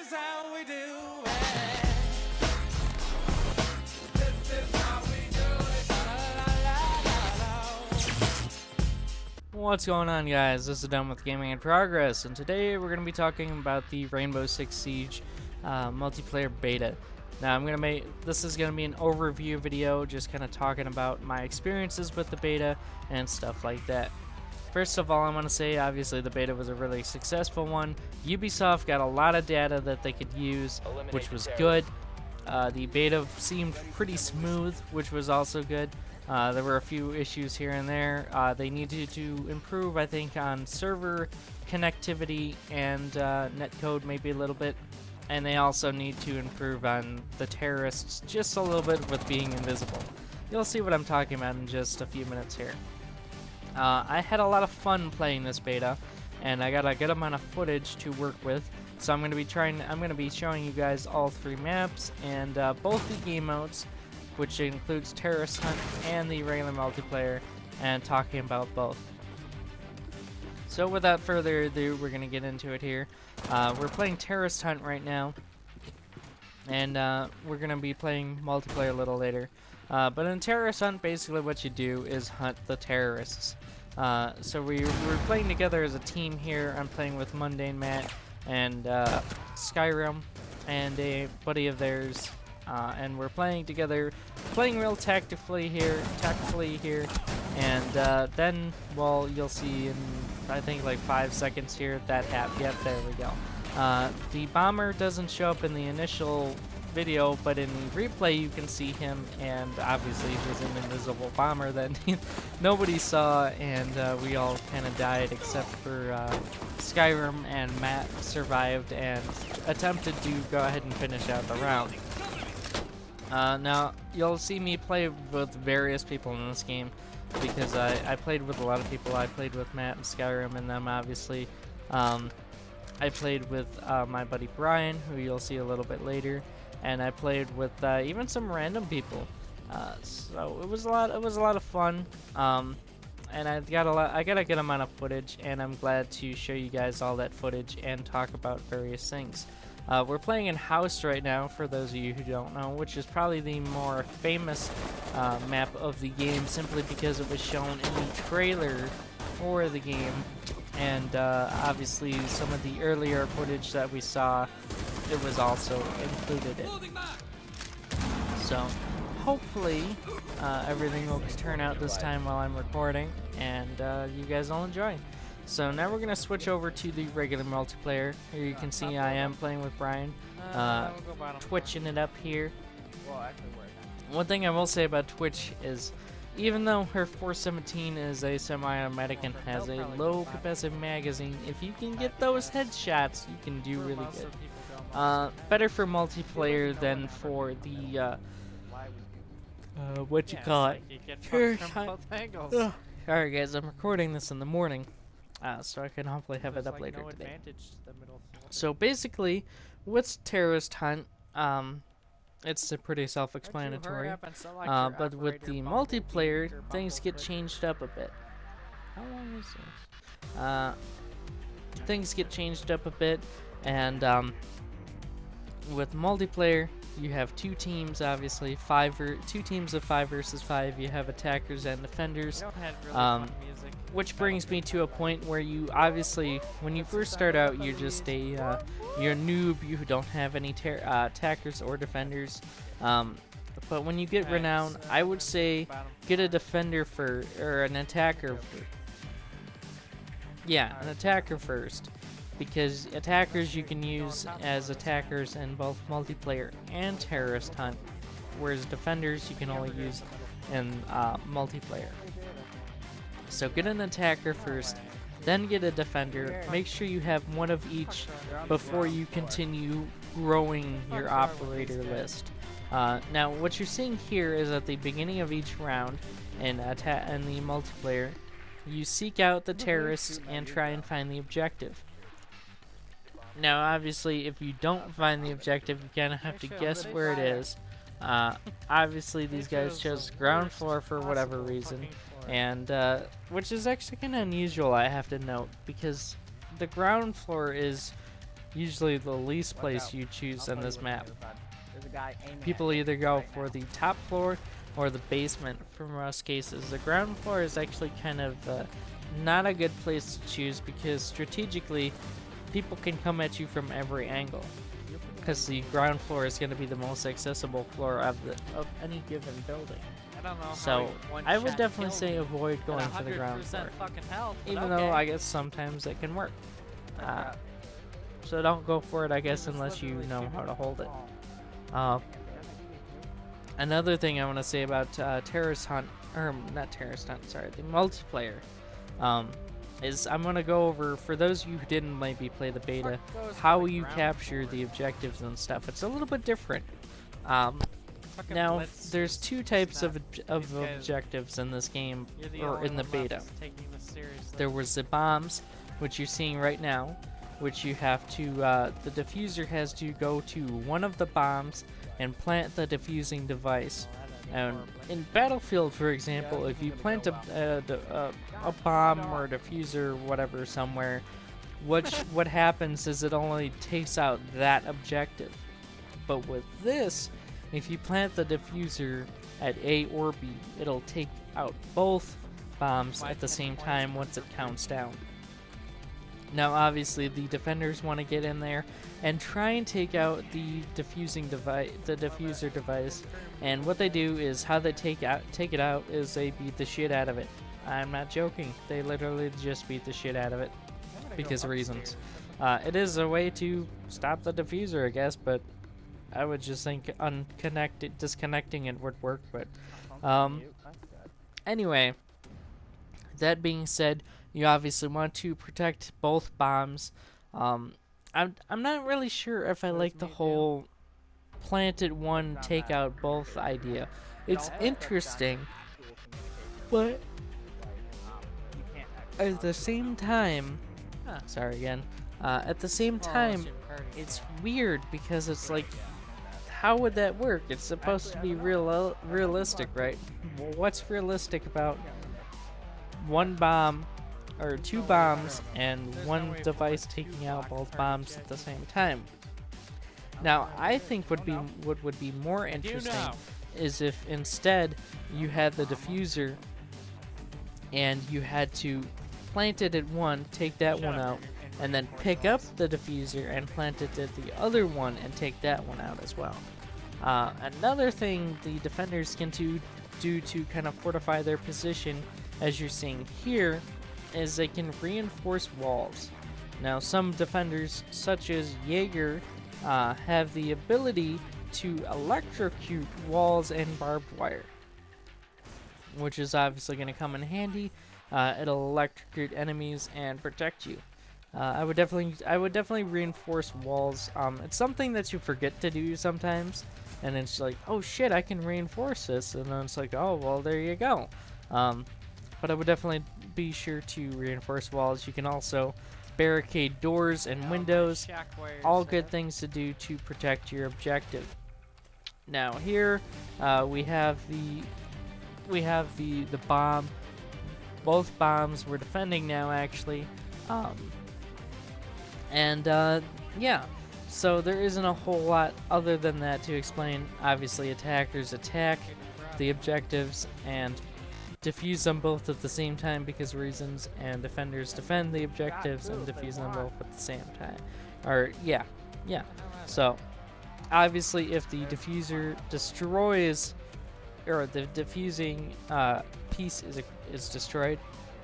is how we do it. This is how we do it. What's going on, guys? This is Done with Gaming in Progress, and today we're going to be talking about the Rainbow Six Siege multiplayer beta. Now, this is going to be an overview video, just kind of talking about my experiences with the beta and stuff like that. First of all, I want to say, obviously, the beta was a really successful one. Ubisoft got a lot of data that they could use, which was good. The beta seemed pretty smooth, which was also good. There were a few issues here and there. They needed to improve, I think, on server connectivity and netcode maybe a little bit. And they also need to improve on the terrorists just a little bit with being invisible. You'll see what I'm talking about in just a few minutes here. I had a lot of fun playing this beta, and I got a good amount of footage to work with. So I'm going to be showing you guys all three maps and both the game modes, which includes Terrorist Hunt and the regular multiplayer, and talking about both. So without further ado, we're going to get into it here. We're playing Terrorist Hunt right now, and we're going to be playing multiplayer a little later. But in Terrorist Hunt, basically what you do is hunt the terrorists. So we're playing together as a team here. I'm playing with Mundane Matt and Skyrim and a buddy of theirs. And we're playing together, playing real tactically here, and then, well, you'll see in, I think, like 5 seconds here, that yep, there we go. The bomber doesn't show up in the initial video, but in the replay you can see him, and obviously he was an invisible bomber that nobody saw, and we all kind of died except for Skyrim, and Matt survived and attempted to go ahead and finish out the round. Now, you'll see me play with various people in this game, because I played with a lot of people. I played with Matt and Skyrim and them, obviously. I played with my buddy Brian, who you'll see a little bit later, and I played with even some random people. So it was a lot of fun. And I got a good amount of footage, and I'm glad to show you guys all that footage and talk about various things. We're playing in House right now, for those of you who don't know, which is probably the more famous map of the game, simply because it was shown in the trailer for the game, and obviously some of the earlier footage that we saw, it was also included in. So hopefully everything will turn out this time while I'm recording, and you guys will enjoy. So now we're going to switch over to the regular multiplayer. Here you can see I am playing with Brian, twitching it up here. One thing I will say about Twitch is, even though her 417 is a semi-automatic and has a low capacity magazine, if you can get those headshots, you can do really good. Better for multiplayer than for the, what you call it? Alright guys, I'm recording this in the morning. So I can hopefully have it up later today. So basically, with Terrorist Hunt, it's pretty self-explanatory. But with the multiplayer, things get changed up a bit. How long is this? Things get changed up a bit, and with multiplayer, you have two teams, obviously, two teams of 5 versus 5. You have attackers and defenders. Which brings me to a point where you obviously, when you first start out, you're just you're a noob. You don't have any attackers or defenders. But when you get renowned, I would say get a defender or an attacker. Yeah, an attacker first, because attackers you can use as attackers in both multiplayer and Terrorist Hunt, whereas defenders you can only use in multiplayer. So get an attacker first, then get a defender. Make sure you have one of each before you continue growing your operator list. Now, what you're seeing here is at the beginning of each round in the multiplayer, you seek out the terrorists and try and find the objective. Now, obviously, if you don't find the objective, you kind of have to guess where it is. Obviously, these guys chose ground floor for whatever reason, and which is actually kind of unusual, I have to note, because the ground floor is usually the least place you choose I'll on tell this you what's on map. the other side. There's a guy aiming at People me either go right for now. the top floor or the basement for most cases. The ground floor is actually kind of not a good place to choose because strategically people can come at you from every angle. Because the ground floor is going to be the most accessible floor of any given building. I don't know. So I would definitely say avoid going for the ground floor. Fucking health, but Even okay. though I guess sometimes it can work. Crap. So don't go for it, I guess, He was unless you literally know shooting how to at hold the it. wall. Another thing I want to say about Terrorist Hunt, or not Terrorist Hunt, sorry, the multiplayer, is I'm going to go over, for those of you who didn't maybe play the beta, Fuck goes how for the you ground capture floor. the objectives and stuff. It's a little bit different. Fucking Now, Blitz there's is two types of not- these guys- objectives in this game, You're the or only in the one beta. left taking this seriously. There was the bombs, which you're seeing right now, which you have to, the diffuser has to go to one of the bombs and plant the diffusing device. And in Battlefield, for example, if you plant a bomb or a diffuser, whatever, somewhere, what happens is it only takes out that objective. But with this, if you plant the diffuser at A or B, it'll take out both bombs at the same time once it counts down. Now, obviously, the defenders want to get in there and try and take out the diffuser device. And what they do is how they take it out is they beat the shit out of it. I'm not joking. They literally just beat the shit out of it because of reasons. It is a way to stop the diffuser, I guess, but I would just think disconnecting it would work. But anyway, that being said, you obviously want to protect both bombs. I'm not really sure if I like the whole planted one take out both idea. It's interesting, but at the same time, sorry again. At the same time, it's weird because it's like, how would that work? It's supposed to be realistic, right? Well, what's realistic about one bomb or two bombs and one device taking out both bombs at the same time? Now, I think what would be more interesting is if instead you had the diffuser and you had to plant it at one, take that one out, and then pick up the diffuser and plant it at the other one and take that one out as well. Another thing the defenders can do to kind of fortify their position, as you're seeing here, is they can reinforce walls. Now, some defenders, such as Jaeger, have the ability to electrocute walls and barbed wire, which is obviously going to come in handy. It'll electrocute enemies and protect you. I would definitely reinforce walls. It's something that you forget to do sometimes, and it's like, oh shit, I can reinforce this, and then it's like, oh well, there you go. But I would definitely be sure to reinforce walls. You can also barricade doors and windows. All good things to do to protect your objective. Now here we have the bomb. Both bombs we're defending now, actually. Yeah, so there isn't a whole lot other than that to explain. Obviously, attackers attack the objectives and defuse them both at the same time because of reasons, and defenders defend the objectives and defuse them both at the same time. Or, yeah. So, obviously, if the diffuser destroys, or the diffusing piece is destroyed,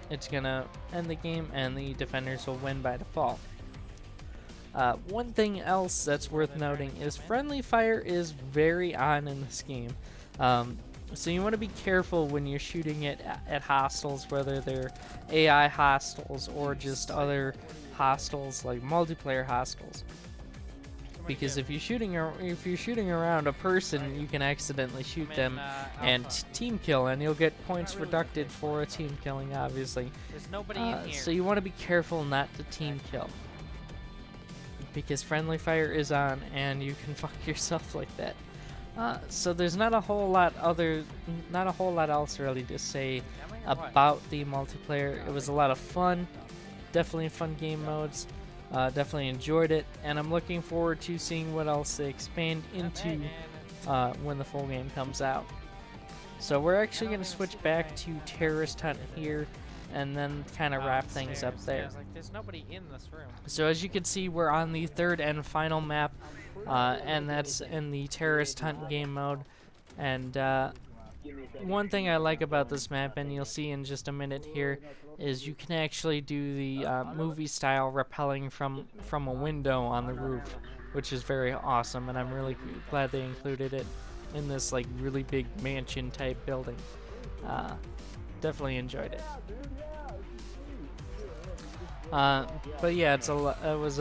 it's gonna end the game and the defenders will win by default. One thing else that's worth noting is friendly fire is very on in this game. So you want to be careful when you're shooting it at hostiles, whether they're AI hostiles or just other hostiles like multiplayer hostiles. Because if you're shooting around a person, you can accidentally shoot them and team kill, and you'll get points reducted for a team killing, obviously. There's nobody in here. So you want to be careful not to team kill, because friendly fire is on, and you can fuck yourself like that. So there's not a whole lot else really to say about the multiplayer. It was a lot of fun, definitely fun game modes. Definitely enjoyed it, and I'm looking forward to seeing what else they expand into when the full game comes out. So we're actually going to switch back to Terrorist Hunt here, and then kind of wrap things up there. I was like, there's nobody in this room. So as you can see, we're on the third and final map, and that's in the Terrorist Hunt game mode. And one thing I like about this map, and you'll see in just a minute here, is you can actually do the movie style rappelling from a window on the roof, which is very awesome, and I'm really glad they included it in this like really big mansion type building. Definitely enjoyed it. But yeah, it was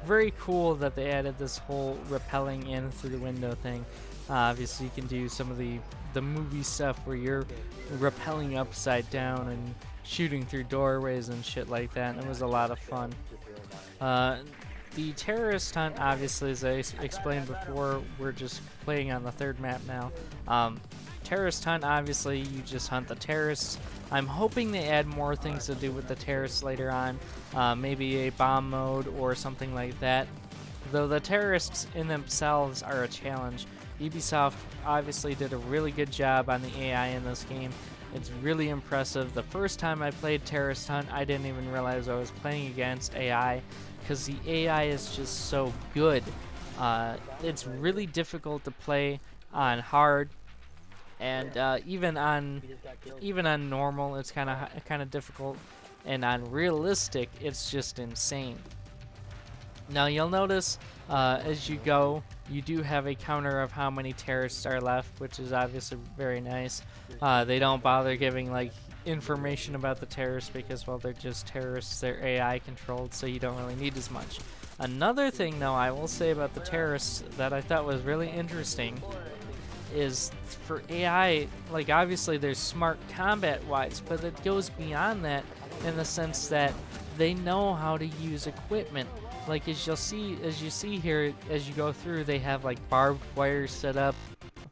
very cool that they added this whole rappelling in through the window thing. Obviously, you can do some of the movie stuff where you're rappelling upside down and shooting through doorways and shit like that, and it was a lot of fun. The Terrorist Hunt, obviously, as I explained before, we're just playing on the third map now. Terrorist Hunt, obviously, you just hunt the terrorists. I'm hoping they add more things to do with the terrorists later on, maybe a bomb mode or something like that. Though the terrorists in themselves are a challenge. Ubisoft obviously did a really good job on the AI in this game. It's really impressive. The first time I played Terrorist Hunt, I didn't even realize I was playing against AI, because the AI is just so good. It's really difficult to play on hard, and even on normal, it's kind of difficult, and on realistic, it's just insane. Now you'll notice as you go, you do have a counter of how many terrorists are left, which is obviously very nice. They don't bother giving like information about the terrorists because, well, they're just terrorists. They're AI controlled, so you don't really need as much. Another thing, though, I will say about the terrorists that I thought was really interesting is for AI, like obviously they're smart combat-wise, but it goes beyond that in the sense that they know how to use equipment. Like as you see here, as you go through, they have like barbed wire set up.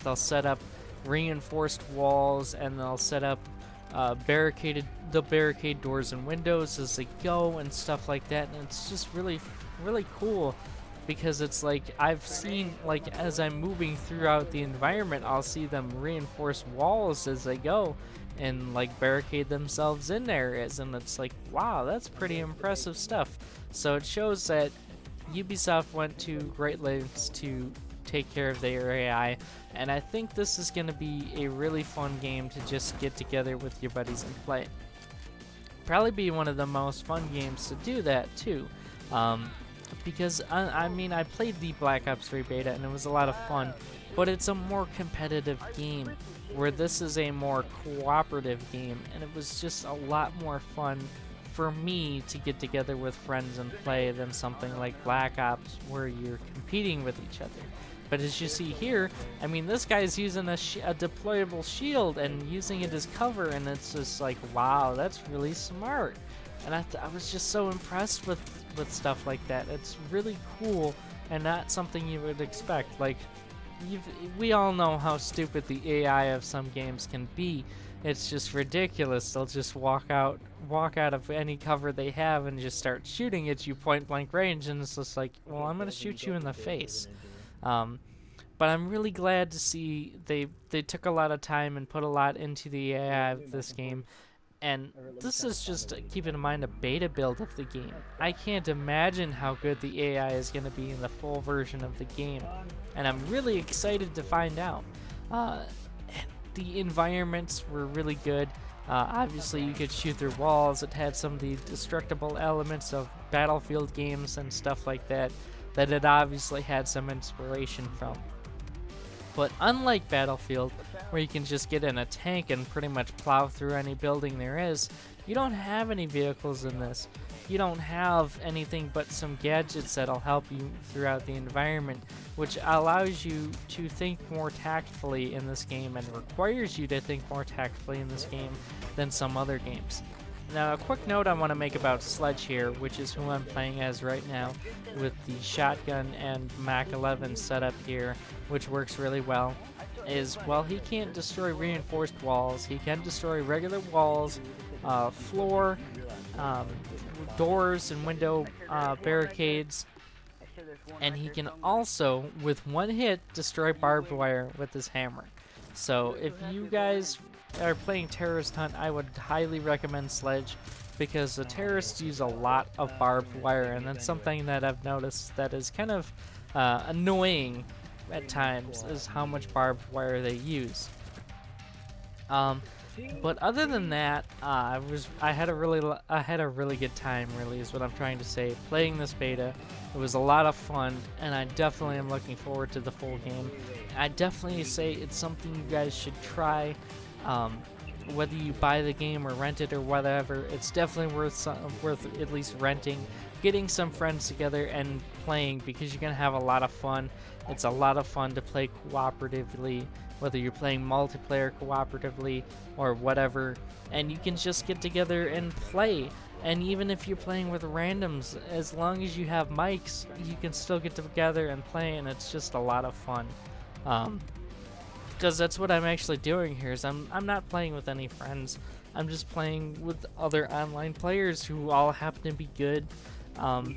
They'll set up reinforced walls, and they'll set up barricade doors and windows as they go and stuff like that. And it's just really cool, because it's like I've seen, like as I'm moving throughout the environment, I'll see them reinforce walls as they go and like barricade themselves in areas, and it's like, wow, that's pretty impressive stuff. So it shows that Ubisoft went to great lengths to take care of their AI, and I think this is going to be a really fun game to just get together with your buddies and play. Probably be one of the most fun games to do that too, because I mean, I played the Black Ops 3 beta and it was a lot of fun, but it's a more competitive game, where this is a more cooperative game, and it was just a lot more fun for me to get together with friends and play than something like Black Ops, where you're competing with each other. But as you see here, I mean, this guy's using a deployable shield and using it as cover, and it's just like, wow, that's really smart. And I was just so impressed with stuff like that. It's really cool, and not something you would expect. Like, we all know how stupid the AI of some games can be. It's just ridiculous. They'll just walk out of any cover they have and just start shooting at you point blank range, and it's just like, well, I'm gonna shoot you in the face. But I'm really glad to see they took a lot of time and put a lot into the AI of this game. And this is just, keeping in mind, a beta build of the game. I can't imagine how good the AI is going to be in the full version of the game, and I'm really excited to find out. The environments were really good. Obviously, you could shoot through walls. It had some of the destructible elements of Battlefield games and stuff like that it obviously had some inspiration from. But unlike Battlefield, where you can just get in a tank and pretty much plow through any building there is, you don't have any vehicles in this. You don't have anything but some gadgets that'll help you throughout the environment, which allows you to think more tactfully in this game and requires you to think more tactfully in this game than some other games. Now, a quick note I want to make about Sledge here, which is who I'm playing as right now, with the shotgun and Mac 11 setup here, which works really well, is, well, he can't destroy reinforced walls. He can destroy regular walls, floor, doors and window barricades, and he can also, with one hit, destroy barbed wire with his hammer. So if you guys are playing Terrorist Hunt, I would highly recommend Sledge, because the terrorists use a lot of barbed wire, and that's something that I've noticed that is kind of annoying at times, is how much barbed wire they use. But other than that, I had a really good time. Really, is what I'm trying to say. Playing this beta, it was a lot of fun, and I definitely am looking forward to the full game. I definitely say it's something you guys should try. Whether you buy the game or rent it or whatever, it's definitely worth at least renting, getting some friends together and playing, because you're gonna have a lot of fun. It's a lot of fun to play cooperatively, whether you're playing multiplayer cooperatively or whatever, and you can just get together and play. And even if you're playing with randoms, as long as you have mics, you can still get together and play, and it's just a lot of fun. Because that's what I'm actually doing here, is I'm not playing with any friends. I'm just playing with other online players who all happen to be good. And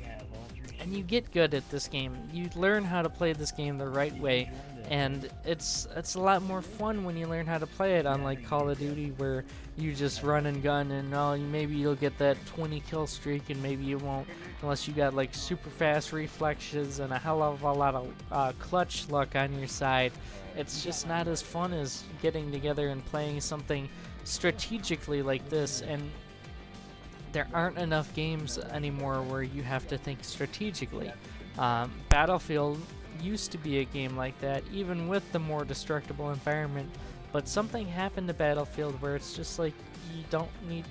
you get good at this game. You learn how to play this game the right way, and it's a lot more fun when you learn how to play it, unlike Call of Duty, where you just run and gun, and maybe you'll get that 20 kill streak, and maybe you won't, unless you got like super fast reflexes and a hell of a lot of clutch luck on your side. It's just not as fun as getting together and playing something strategically like this, and there aren't enough games anymore where you have to think strategically. Battlefield used to be a game like that, even with the more destructible environment, but something happened to Battlefield where it's just like, you don't need...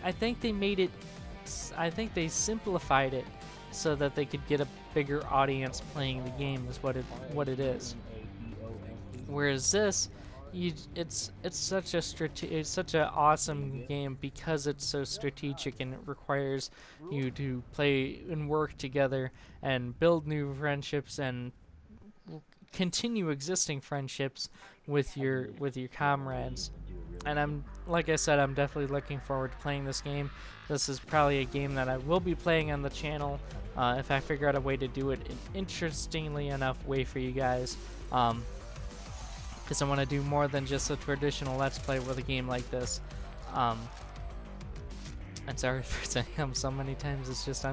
I think they simplified it so that they could get a bigger audience playing the game, is what it is. Whereas this, it's such an awesome game because it's so strategic, and it requires you to play and work together and build new friendships and continue existing friendships with your comrades. And like I said, I'm definitely looking forward to playing this game. This is probably a game that I will be playing on the channel if I figure out a way to do it an interestingly enough way for you guys. Because I want to do more than just a traditional Let's Play with a game like this. I'm sorry for saying so many times. It's just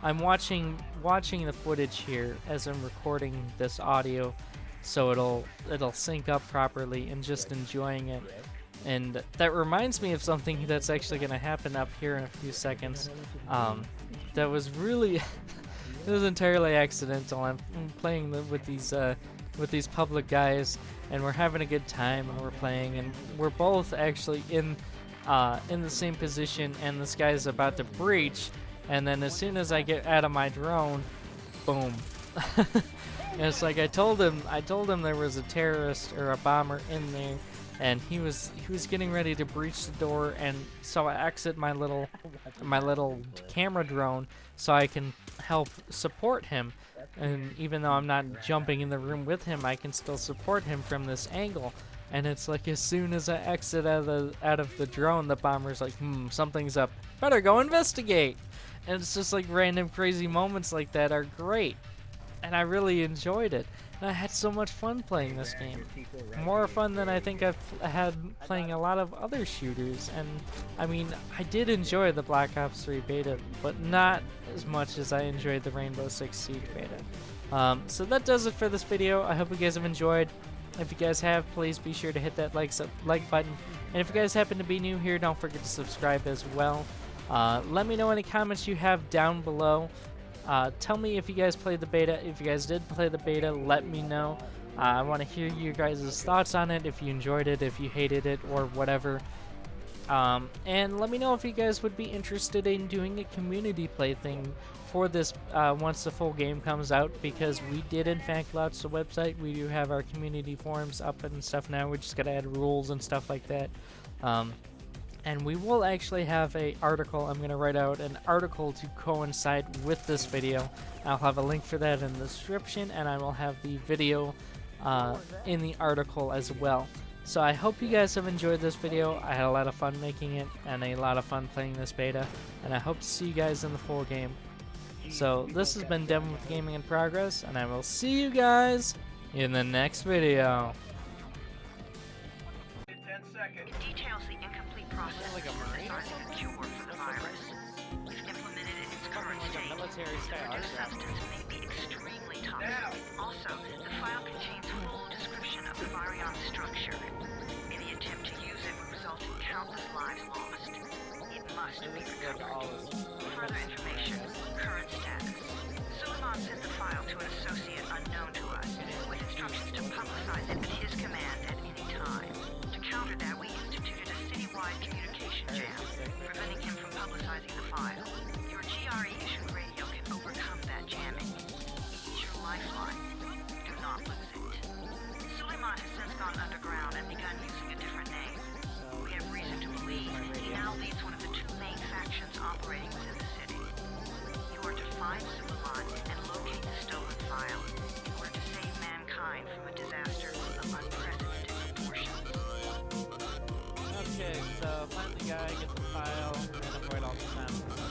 I'm watching the footage here as I'm recording this audio, so it'll sync up properly, and just enjoying it. And that reminds me of something that's actually going to happen up here in a few seconds. That was really it was entirely accidental. I'm playing with these public guys, and we're having a good time, and we're playing, and we're both actually in the same position, and this guy's about to breach, and then as soon as I get out of my drone, boom. And it's like I told him there was a terrorist or a bomber in there, and he was getting ready to breach the door, and so I exit my little camera drone so I can help support him. And even though I'm not jumping in the room with him, I can still support him from this angle. And it's like, as soon as I exit out of the drone, the bomber's like, something's up. Better go investigate. And it's just like random crazy moments like that are great. And I really enjoyed it. And I had so much fun playing this game. More fun than I think I've had playing a lot of other shooters. And I mean, I did enjoy the Black Ops 3 beta, but not as much as I enjoyed the Rainbow Six Siege beta. So that does it for this video. I hope you guys have enjoyed. If you guys have, please be sure to hit that like button. And if you guys happen to be new here, don't forget to subscribe as well. Let me know any comments you have down below. Tell me if you guys played the beta. If you guys did play the beta, let me know. I want to hear you guys' thoughts on it, if you enjoyed it, if you hated it, or whatever. And let me know if you guys would be interested in doing a community play thing for this once the full game comes out, because we did in fact launch the website. We do have our community forums up and stuff now. We just gotta add rules and stuff like that. And we will actually have an article. I'm going to write out an article to coincide with this video. I'll have a link for that in the description, and I will have the video in the article as well. So I hope you guys have enjoyed this video. I had a lot of fun making it and a lot of fun playing this beta, and I hope to see you guys in the full game. So this has been Devin with Gaming in Progress, and I will see you guys in the next video. In 10 seconds. It details the incomplete process Like a of marine or synthesizing a cure for the virus. If implemented in its current like a state, military the style produced artifact. substance may be extremely toxic. Now. Also, the file contains full description of the virion structure. Any attempt to use it would result in countless lives lost. It must be This is like recovered. all this. Further information, current status. Suleiman sent the file to an associate unknown to us, with instructions to publicize it at his command at any time. To counter that, we instituted a citywide communication jam, preventing him from publicizing the file. Your GRE-issued radio can overcome that jamming. It's your lifeline. Do not lose it. Suleiman has since gone underground and begun using a different name. We have reason to believe he now leads one of the two main factions operating within the city. You are to find Suleiman and locate the stolen file in order to save mankind from a disaster of unprecedented proportions. Okay, so find the guy, get the file, and avoid all the time.